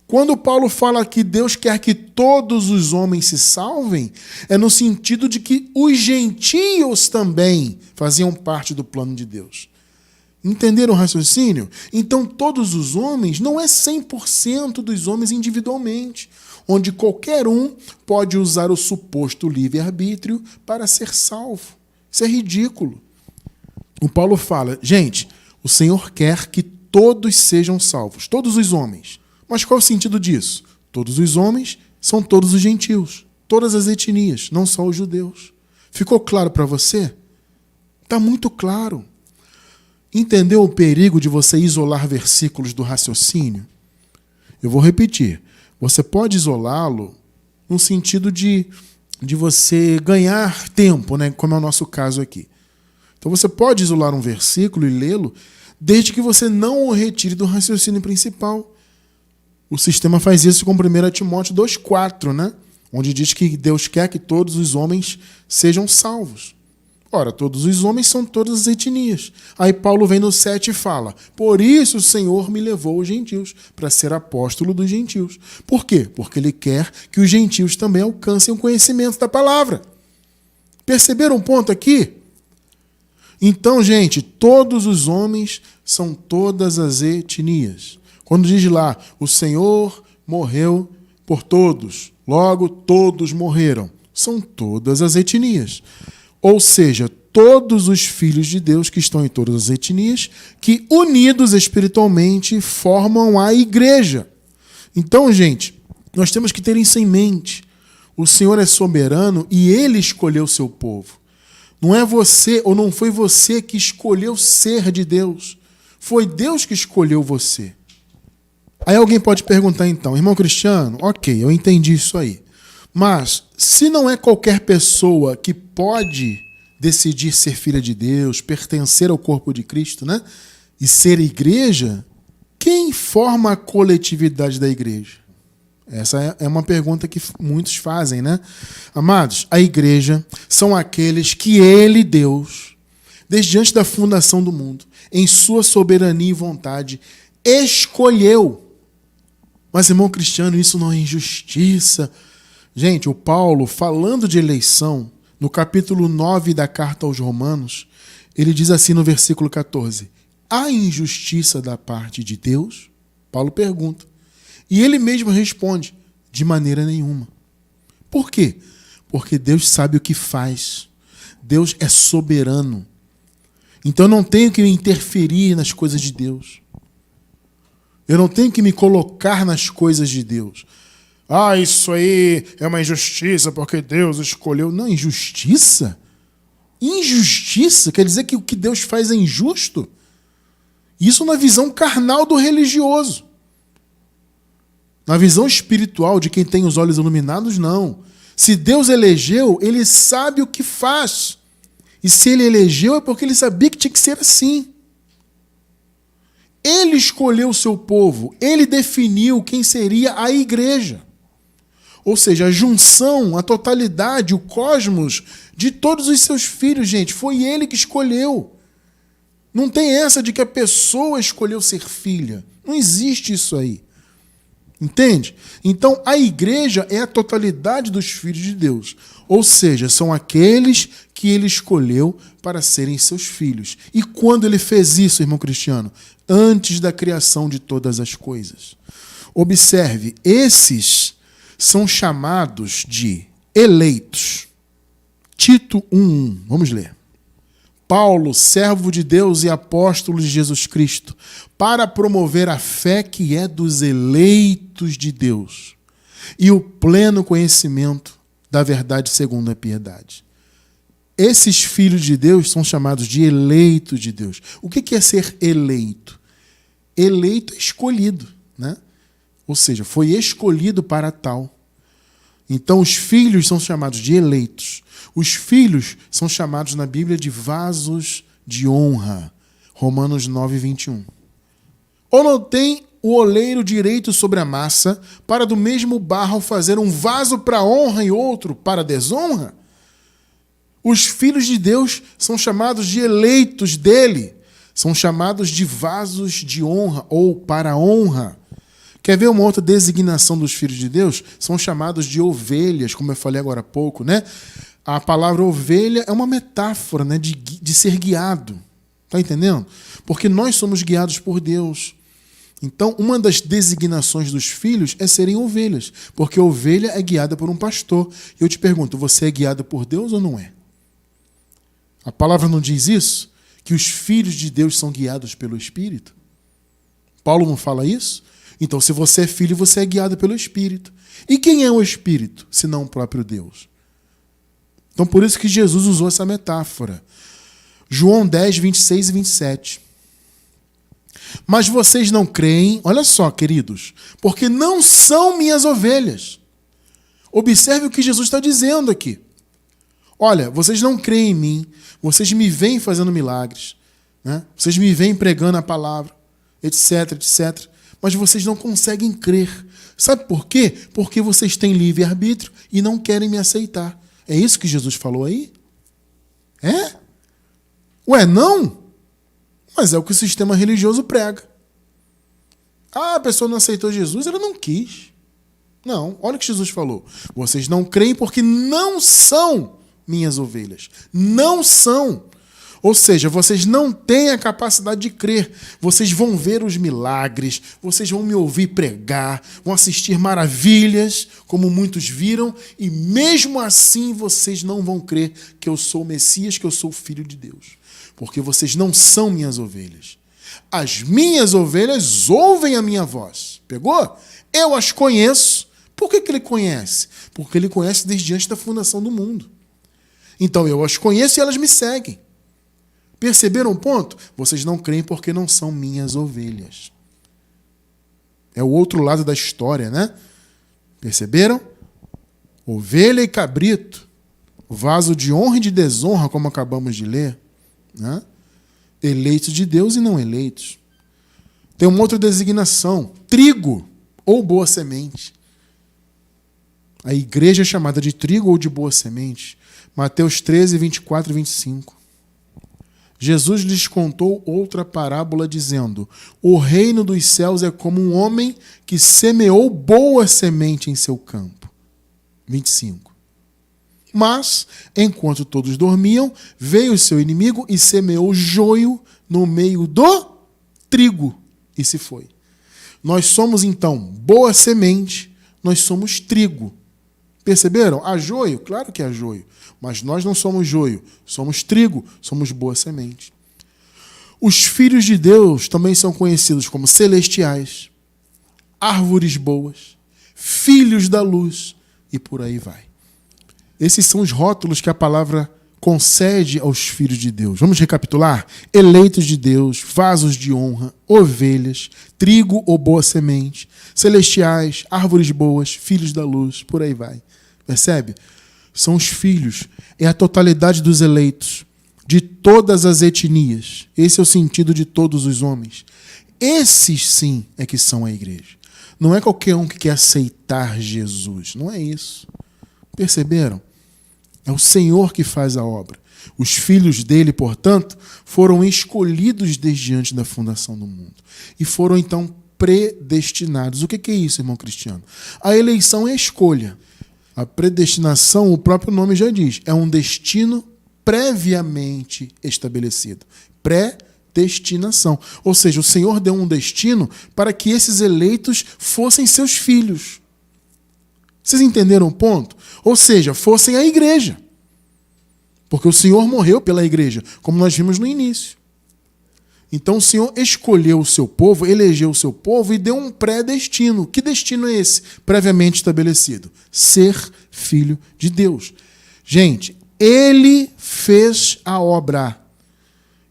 Quando Paulo fala que Deus quer que todos os homens se salvem, é no sentido de que os gentios também faziam parte do plano de Deus. Entenderam o raciocínio? Então, todos os homens, não é 100% dos homens individualmente, onde qualquer um pode usar o suposto livre-arbítrio para ser salvo. Isso é ridículo. O Paulo fala, gente, o Senhor quer que todos sejam salvos, todos os homens. Mas qual é o sentido disso? Todos os homens são todos os gentios, todas as etnias, não só os judeus. Ficou claro para você? Está muito claro. Entendeu o perigo de você isolar versículos do raciocínio? Eu vou repetir. Você pode isolá-lo no sentido de você ganhar tempo, né? Como é o nosso caso aqui. Então você pode isolar um versículo e lê-lo desde que você não o retire do raciocínio principal. O sistema faz isso com 1 Timóteo 2,4, né? Onde diz que Deus quer que todos os homens sejam salvos. Ora, todos os homens são todas as etnias. Aí Paulo vem no 7 e fala: por isso o Senhor me levou aos gentios, para ser apóstolo dos gentios. Por quê? Porque ele quer que os gentios também alcancem o conhecimento da palavra. Perceberam um ponto aqui? Então, gente, todos os homens são todas as etnias. Quando diz lá, o Senhor morreu por todos, logo todos morreram. São todas as etnias. Ou seja, todos os filhos de Deus que estão em todas as etnias, que unidos espiritualmente formam a igreja. Então, gente, nós temos que ter isso em mente. O Senhor é soberano e Ele escolheu o seu povo. Não é você ou não foi você que escolheu ser de Deus. Foi Deus que escolheu você. Aí alguém pode perguntar então, irmão Cristiano, ok, eu entendi isso aí. Mas se não é qualquer pessoa que pode decidir ser filha de Deus, pertencer ao corpo de Cristo, né? E ser igreja, quem forma a coletividade da igreja? Essa é uma pergunta que muitos fazem, né? Amados, a igreja são aqueles que Ele, Deus, desde antes da fundação do mundo, em sua soberania e vontade, escolheu. Mas, irmão Cristiano, isso não é injustiça. Gente, o Paulo, falando de eleição, no capítulo 9 da carta aos Romanos, ele diz assim no versículo 14: há injustiça da parte de Deus? Paulo pergunta. E ele mesmo responde: de maneira nenhuma. Por quê? Porque Deus sabe o que faz. Deus é soberano. Então eu não tenho que interferir nas coisas de Deus. Eu não tenho que me colocar nas coisas de Deus. Ah, isso aí é uma injustiça porque Deus escolheu. Não, injustiça? Injustiça quer dizer que o que Deus faz é injusto? Isso na visão carnal do religioso. Na visão espiritual de quem tem os olhos iluminados, não. Se Deus elegeu, Ele sabe o que faz. E se Ele elegeu é porque Ele sabia que tinha que ser assim. Ele escolheu o seu povo. Ele definiu quem seria a igreja. Ou seja, a junção, a totalidade, o cosmos de todos os seus filhos, gente. Foi Ele que escolheu. Não tem essa de que a pessoa escolheu ser filha. Não existe isso aí. Entende? Então, a igreja é a totalidade dos filhos de Deus. Ou seja, são aqueles que Ele escolheu para serem seus filhos. E quando Ele fez isso, irmão Cristiano? Antes da criação de todas as coisas. Observe, esses são chamados de eleitos. Tito 1:1. Vamos ler. Paulo, servo de Deus e apóstolo de Jesus Cristo, para promover a fé que é dos eleitos de Deus e o pleno conhecimento da verdade segundo a piedade. Esses filhos de Deus são chamados de eleitos de Deus. O que é ser eleito? Eleito é escolhido, né? Ou seja, foi escolhido para tal. Então, os filhos são chamados de eleitos. Os filhos são chamados na Bíblia de vasos de honra. Romanos 9:21. Ou não tem o oleiro direito sobre a massa para do mesmo barro fazer um vaso para honra e outro para desonra? Os filhos de Deus são chamados de eleitos dele. São chamados de vasos de honra ou para honra. Quer ver uma outra designação dos filhos de Deus? São chamados de ovelhas, como eu falei agora há pouco, né? A palavra ovelha é uma metáfora, né, de ser guiado. Está entendendo? Porque nós somos guiados por Deus. Então, uma das designações dos filhos é serem ovelhas, porque a ovelha é guiada por um pastor. Eu te pergunto, você é guiado por Deus ou não é? A palavra não diz isso? Que os filhos de Deus são guiados pelo Espírito? Paulo não fala isso? Então, se você é filho, você é guiado pelo Espírito. E quem é o Espírito, senão o próprio Deus? Então, por isso que Jesus usou essa metáfora. João 10, 26 e 27. Mas vocês não creem, olha só, queridos, porque não são minhas ovelhas. Observe o que Jesus está dizendo aqui. Olha, vocês não creem em mim, vocês me veem fazendo milagres, né? Vocês me veem pregando a palavra, etc, etc. Mas vocês não conseguem crer. Sabe por quê? Porque vocês têm livre-arbítrio e não querem me aceitar. É isso que Jesus falou aí? É? Ué, não? Mas é o que o sistema religioso prega. Ah, a pessoa não aceitou Jesus, ela não quis. Não, olha o que Jesus falou. Vocês não creem porque não são minhas ovelhas. Não são. Ou seja, vocês não têm a capacidade de crer. Vocês vão ver os milagres, vocês vão me ouvir pregar, vão assistir maravilhas, como muitos viram, e mesmo assim vocês não vão crer que eu sou o Messias, que eu sou o Filho de Deus. Porque vocês não são minhas ovelhas. As minhas ovelhas ouvem a minha voz. Pegou? Eu as conheço. Por que ele conhece? Porque ele conhece desde antes da fundação do mundo. Então eu as conheço e elas me seguem. Perceberam o ponto? Vocês não creem porque não são minhas ovelhas. É o outro lado da história, né? Perceberam? Ovelha e cabrito. Vaso de honra e de desonra, como acabamos de ler. Né? Eleitos de Deus e não eleitos. Tem uma outra designação. Trigo ou boa semente. A igreja é chamada de trigo ou de boa semente. Mateus 13, 24 e 25. Jesus lhes contou outra parábola dizendo: o reino dos céus é como um homem que semeou boa semente em seu campo. 25. Mas, enquanto todos dormiam, veio o seu inimigo e semeou joio no meio do trigo e se foi. Nós somos, então, boa semente, nós somos trigo. Perceberam? Há joio? Claro que há joio. Mas nós não somos joio, somos trigo, somos boa semente. Os filhos de Deus também são conhecidos como celestiais, árvores boas, filhos da luz e por aí vai. Esses são os rótulos que a palavra concede aos filhos de Deus. Vamos recapitular? Eleitos de Deus, vasos de honra, ovelhas, trigo ou boa semente, celestiais, árvores boas, filhos da luz, por aí vai. Percebe? São os filhos, é a totalidade dos eleitos, de todas as etnias. Esse é o sentido de todos os homens. Esses sim é que são a igreja. Não é qualquer um que quer aceitar Jesus, não é isso. Perceberam? É o Senhor que faz a obra. Os filhos dele, portanto, foram escolhidos desde antes da fundação do mundo. E foram, então, predestinados. O que é isso, irmão Cristiano? A eleição é a escolha. A predestinação, o próprio nome já diz, é um destino previamente estabelecido. Predestinação. Ou seja, o Senhor deu um destino para que esses eleitos fossem seus filhos. Vocês entenderam o ponto? Ou seja, fossem a igreja. Porque o Senhor morreu pela igreja, como nós vimos no início. Então o Senhor escolheu o seu povo, elegeu o seu povo e deu um pré-destino. Que destino é esse? Previamente estabelecido. Ser filho de Deus. Gente, ele fez a obra.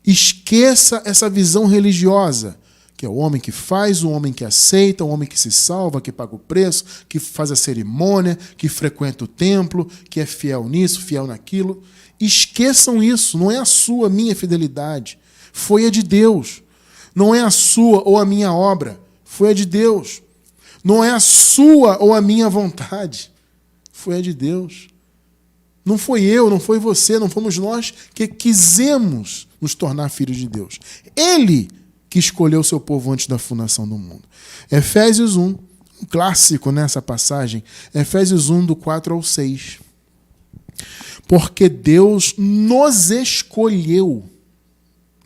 Esqueça essa visão religiosa, que é o homem que faz, o homem que aceita, o homem que se salva, que paga o preço, que faz a cerimônia, que frequenta o templo, que é fiel nisso, fiel naquilo. Esqueçam isso, não é a sua, minha fidelidade. Foi a de Deus. Não é a sua ou a minha obra. Foi a de Deus. Não é a sua ou a minha vontade. Foi a de Deus. Não foi eu, não foi você, não fomos nós que quisemos nos tornar filhos de Deus. Ele que escolheu o seu povo antes da fundação do mundo. Efésios 1, um clássico nessa passagem. Efésios 1, do 4 ao 6. Porque Deus nos escolheu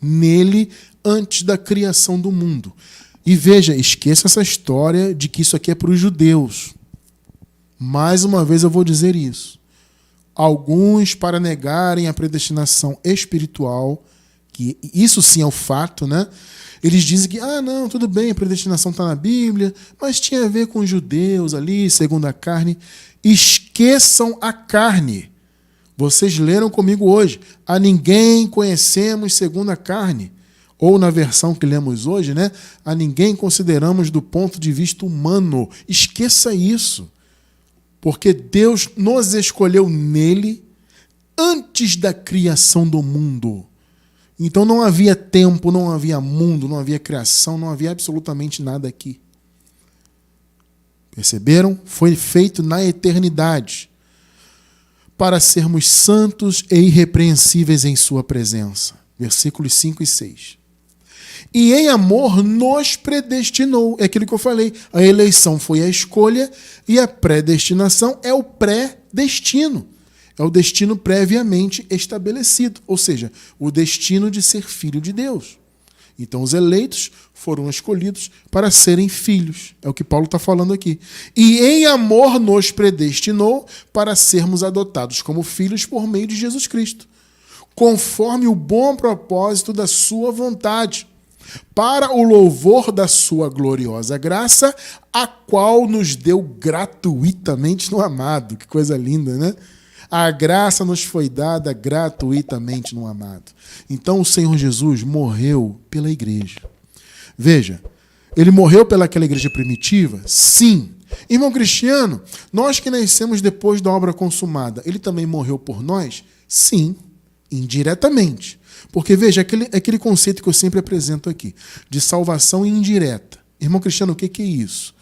nele antes da criação do mundo. E veja, esqueça essa história de que isso aqui é para os judeus. Mais uma vez eu vou dizer isso. Alguns, para negarem a predestinação espiritual, que isso sim é o fato, né? Eles dizem que, não, tudo bem, a predestinação está na Bíblia, mas tinha a ver com os judeus ali, segundo a carne. Esqueçam a carne. Vocês leram comigo hoje. A ninguém conhecemos segundo a carne. Ou na versão que lemos hoje, né? A ninguém consideramos do ponto de vista humano. Esqueça isso. Porque Deus nos escolheu nele antes da criação do mundo. Então não havia tempo, não havia mundo, não havia criação, não havia absolutamente nada aqui. Perceberam? Foi feito na eternidade para sermos santos e irrepreensíveis em sua presença. Versículos 5 e 6. E em amor nos predestinou. É aquilo que eu falei. A eleição foi a escolha e a predestinação é o pré-destino. É o destino previamente estabelecido. Ou seja, o destino de ser filho de Deus. Então os eleitos foram escolhidos para serem filhos. É o que Paulo está falando aqui. E em amor nos predestinou para sermos adotados como filhos por meio de Jesus Cristo, conforme o bom propósito da sua vontade, para o louvor da sua gloriosa graça, a qual nos deu gratuitamente no amado. Que coisa linda, né? A graça nos foi dada gratuitamente no amado. Então o Senhor Jesus morreu pela igreja. Veja, ele morreu pelaquela igreja primitiva? Sim. Irmão Cristiano, nós que nascemos depois da obra consumada, ele também morreu por nós? Sim, indiretamente. Porque, veja, aquele conceito que eu sempre apresento aqui, de salvação indireta. Irmão Cristiano, o que é isso?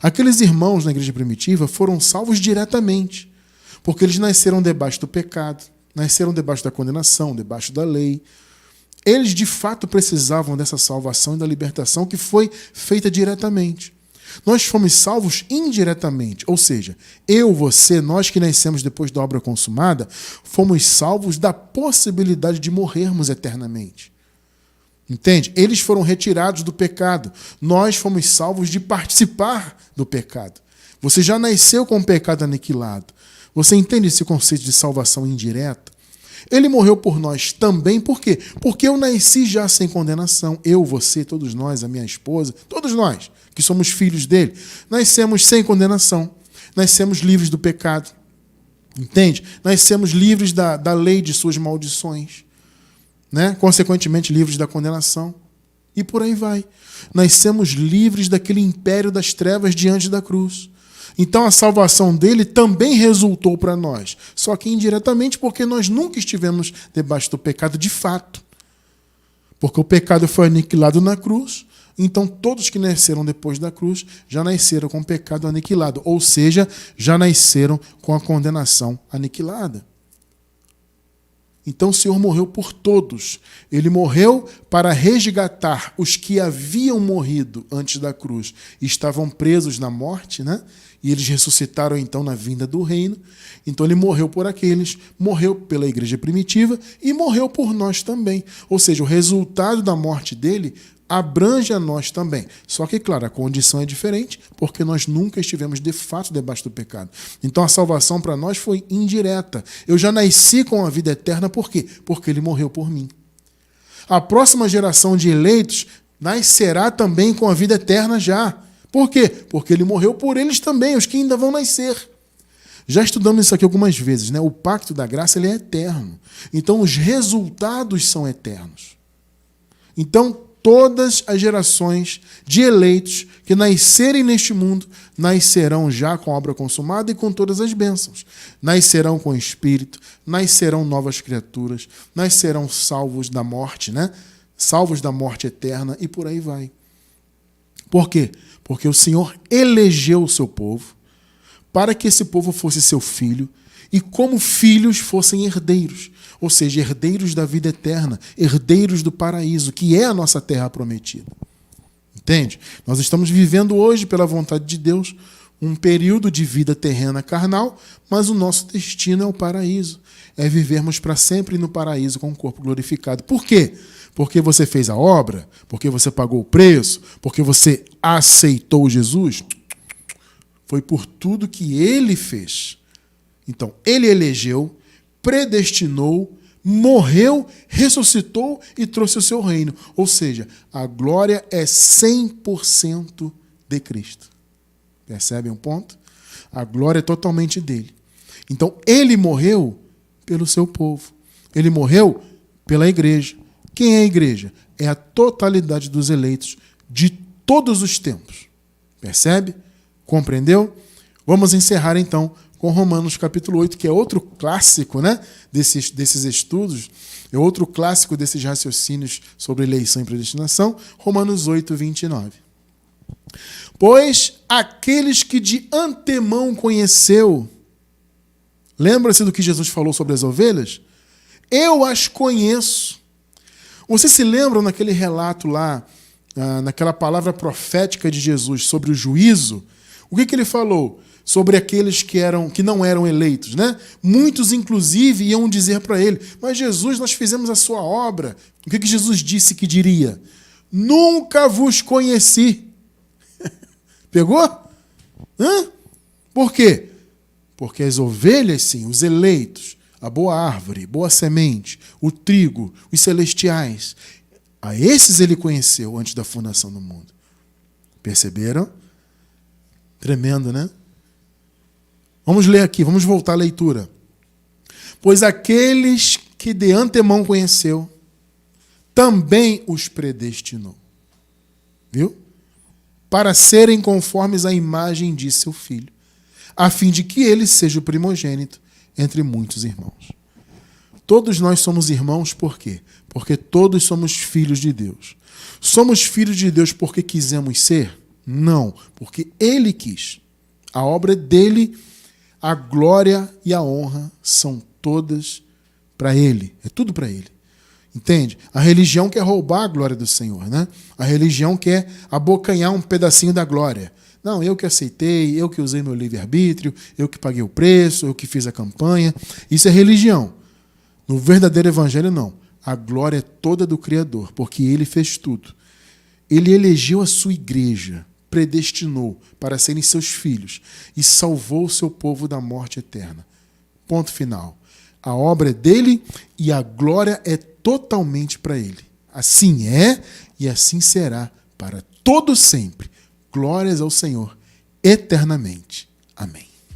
Aqueles irmãos na igreja primitiva foram salvos diretamente, porque eles nasceram debaixo do pecado, nasceram debaixo da condenação, debaixo da lei. Eles, de fato, precisavam dessa salvação e da libertação que foi feita diretamente. Nós fomos salvos indiretamente, ou seja, eu, você, nós que nascemos depois da obra consumada, fomos salvos da possibilidade de morrermos eternamente. Entende? Eles foram retirados do pecado. Nós fomos salvos de participar do pecado. Você já nasceu com o pecado aniquilado. Você entende esse conceito de salvação indireta? Ele morreu por nós também, por quê? Porque eu nasci já sem condenação. Eu, você, todos nós, a minha esposa, todos nós que somos filhos dele, nascemos sem condenação. Nascemos livres do pecado. Entende? Nascemos livres da lei de suas maldições. Né? Consequentemente, livres da condenação. E por aí vai. Nascemos livres daquele império das trevas diante da cruz. Então a salvação dele também resultou para nós. Só que indiretamente, porque nós nunca estivemos debaixo do pecado de fato. Porque o pecado foi aniquilado na cruz. Então todos que nasceram depois da cruz já nasceram com o pecado aniquilado. Ou seja, já nasceram com a condenação aniquilada. Então o Senhor morreu por todos. Ele morreu para resgatar os que haviam morrido antes da cruz e estavam presos na morte, né? E eles ressuscitaram então na vinda do reino. Então ele morreu por aqueles, morreu pela igreja primitiva e morreu por nós também. Ou seja, o resultado da morte dele abrange a nós também. Só que, claro, a condição é diferente, porque nós nunca estivemos de fato debaixo do pecado. Então a salvação para nós foi indireta. Eu já nasci com a vida eterna, por quê? Porque ele morreu por mim. A próxima geração de eleitos nascerá também com a vida eterna já. Por quê? Porque ele morreu por eles também, os que ainda vão nascer. Já estudamos isso aqui algumas vezes, né? O pacto da graça ele é eterno. Então os resultados são eternos. Então todas as gerações de eleitos que nascerem neste mundo nascerão já com a obra consumada e com todas as bênçãos. Nascerão com o Espírito, nascerão novas criaturas, nascerão salvos da morte, né? Salvos da morte eterna e por aí vai. Por quê? Porque o Senhor elegeu o seu povo para que esse povo fosse seu filho e como filhos fossem herdeiros, ou seja, herdeiros da vida eterna, herdeiros do paraíso, que é a nossa terra prometida. Entende? Nós estamos vivendo hoje, pela vontade de Deus, um período de vida terrena carnal, mas o nosso destino é o paraíso. É vivermos para sempre no paraíso com o corpo glorificado. Por quê? Porque você fez a obra? Porque você pagou o preço? Porque você aceitou Jesus? Foi por tudo que ele fez. Então, ele elegeu, predestinou, morreu, ressuscitou e trouxe o seu reino. Ou seja, a glória é 100% de Cristo. Percebem um ponto? A glória é totalmente dele. Então, ele morreu pelo seu povo. Ele morreu pela igreja. Quem é a igreja? É a totalidade dos eleitos de todos os tempos. Percebe? Compreendeu? Vamos encerrar então com Romanos capítulo 8, que é outro clássico, né, desses estudos, é outro clássico desses raciocínios sobre eleição e predestinação, Romanos 8, 29. Pois aqueles que de antemão conheceu, lembra-se do que Jesus falou sobre as ovelhas? Eu as conheço, Vocês se lembram naquele relato lá, naquela palavra profética de Jesus sobre o juízo? O que ele falou? Sobre aqueles que não eram eleitos, né? Muitos, inclusive, iam dizer para ele: mas Jesus, nós fizemos a sua obra. O que Jesus disse que diria? Nunca vos conheci. Pegou? Por quê? Porque as ovelhas, sim, os eleitos, a boa árvore, boa semente, o trigo, os celestiais, a esses ele conheceu antes da fundação do mundo. Perceberam? Tremendo, né? Vamos ler aqui, vamos voltar à leitura. Pois aqueles que de antemão conheceu, também os predestinou. Viu? Para serem conformes à imagem de seu filho, a fim de que ele seja o primogênito entre muitos irmãos. Todos nós somos irmãos por quê? Porque todos somos filhos de Deus. Somos filhos de Deus porque quisemos ser? Não, porque ele quis. A obra dele, a glória e a honra são todas para ele. É tudo para ele. Entende? A religião quer roubar a glória do Senhor, né? A religião quer abocanhar um pedacinho da glória. Não, eu que aceitei, eu que usei meu livre-arbítrio, eu que paguei o preço, eu que fiz a campanha. Isso é religião. No verdadeiro evangelho, não. A glória é toda do Criador, porque ele fez tudo. Ele elegeu a sua igreja, predestinou para serem seus filhos e salvou o seu povo da morte eterna. Ponto final. A obra é dele e a glória é totalmente para ele. Assim é e assim será para todo sempre. Glórias ao Senhor eternamente. Amém.